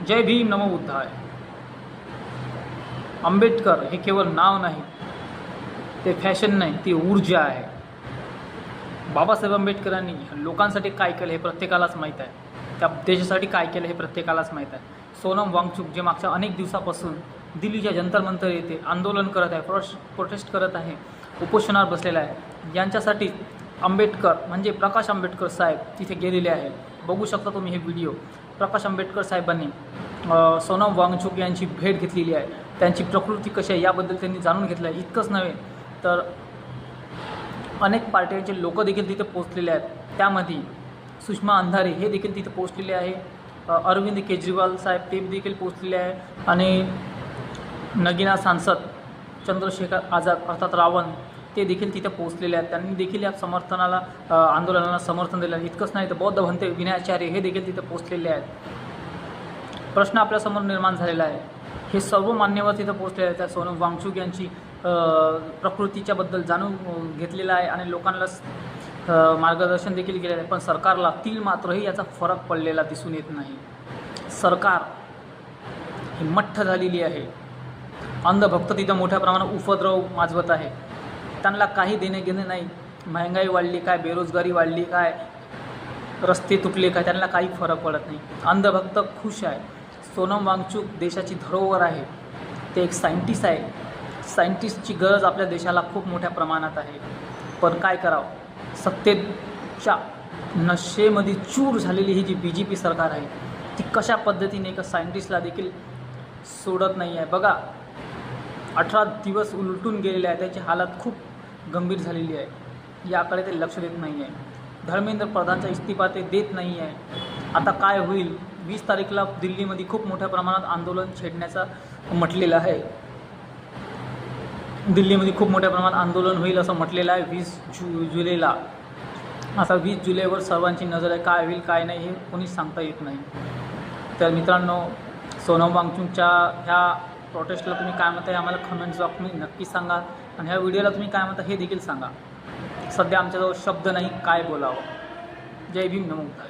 जय भीम नमो बुद्धाय. आंबेडकर हे केवळ नाव नाही, ते फॅशन नाही, ती ऊर्जा आहे. बाबासाहेब आंबेडकरांनी लोकांसाठी काय केलं हे प्रत्येकालाच माहीत आहे. त्या देशासाठी काय केलं हे प्रत्येकालाच माहीत आहे. सोनम वांगचुक जे मागच्या अनेक दिवसापासून दिल्लीच्या जंतर मंतर येथे आंदोलन करत आहे, प्रोटेस्ट करत आहे, उपोषणावर बसलेला आहे, यांच्यासाठी आंबेडकर म्हणजे प्रकाश आंबेडकर साहेब तिथे गेलेले आहेत. बघू शकता तुम्ही हे व्हिडिओ. प्रकाश आंबेडकर साहेबांनी सोनम वांगचुक यांची भेट घेतलेली आहे. त्यांची प्रकृती कशी आहे याबद्दल त्यांनी जाणून घेतलं आहे. इतकंच नव्हे तर अनेक पार्ट्यांचे लोक देखील तिथे पोहोचलेले आहेत. त्यामध्ये सुषमा अंधारे हे देखील तिथे पोहोचलेले आहे. अरविंद केजरीवाल साहेब ते देखील पोहोचलेले आहे. आणि नगीना सांसद चंद्रशेखर आझाद अर्थात रावण ते देखील तिथे पोहोचलेले आहेत. त्यांनी देखील या समर्थनाला आंदोलनाला समर्थन दिलं आहे. इतकंच नाही तर बौद्ध भंते विनयाचार्य हे देखील तिथे पोहोचलेले आहेत. प्रश्न आपल्यासमोर निर्माण झालेला आहे. हे सर्व मान्यवर तिथे पोहोचलेले आहेत. त्या सोनम वांगचुक यांची प्रकृतीच्याबद्दल जाणून घेतलेलं आहे आणि लोकांना मार्गदर्शन देखील केलेलं आहे. पण सरकारला तीळ मात्रही याचा फरक पडलेला दिसून येत नाही. सरकार ही मठ्ठ झालेली आहे. अंधभक्त तिथं मोठ्या प्रमाणात उपद्रव माजवत आहे. त्यांना काही देणे घेणे नाही. महागाई वाढली काय, बेरोजगारी वाढली काय, रस्ते तुटले काय, त्यांना काही फरक पडत नाही. अंधभक्त खुश आहे. सोनम वांगचुक देशाची धरोहर आहे. ते एक सायंटिस्ट आहे. सायंटिस्टची गरज आपल्या देशाला खूप मोठ्या प्रमाणात आहे. पण काय करावं, सत्तेच्या नशेमध्ये चूर झालेली ही जी BJP सरकार आहे ती कशा पद्धतीने एका सायंटिस्टला देखील सोडत नाही आहे. बघा 18 दिवस उलटून गेलेले आहे. त्याची हालत खूप गंभीर झालेली आहे. याकडे ते लक्ष देत नाही आहे. धर्मेंद्र प्रधानचा इस्तीफा ते देत नाही आहे. आता काय होईल, 20 तारीखला दिल्लीमध्ये खूप मोठ्या प्रमाणात आंदोलन छेडण्याचा म्हटलेलं आहे. दिल्लीमध्ये खूप मोठ्या प्रमाणात आंदोलन होईल असं म्हटलेलं आहे 20 जुलैला. आता 20 जुलैवर सर्वांची नजर आहे. काय होईल काय नाही हे कोणीच सांगता येत नाही. तर मित्रांनो, सोनम वांगचुकच्या ह्या प्रोटेस्टला तुम्ही काय म्हणता हे आम्हाला कमेंट्स बॉक्समध्ये नक्की सांगा. आणि ह्या व्हिडिओला तुम्ही काय म्हणता हे देखील सांगा. सध्या आमच्याजवळ शब्द नाही, काय बोलावं. जय भीम नमो बुद्धाय.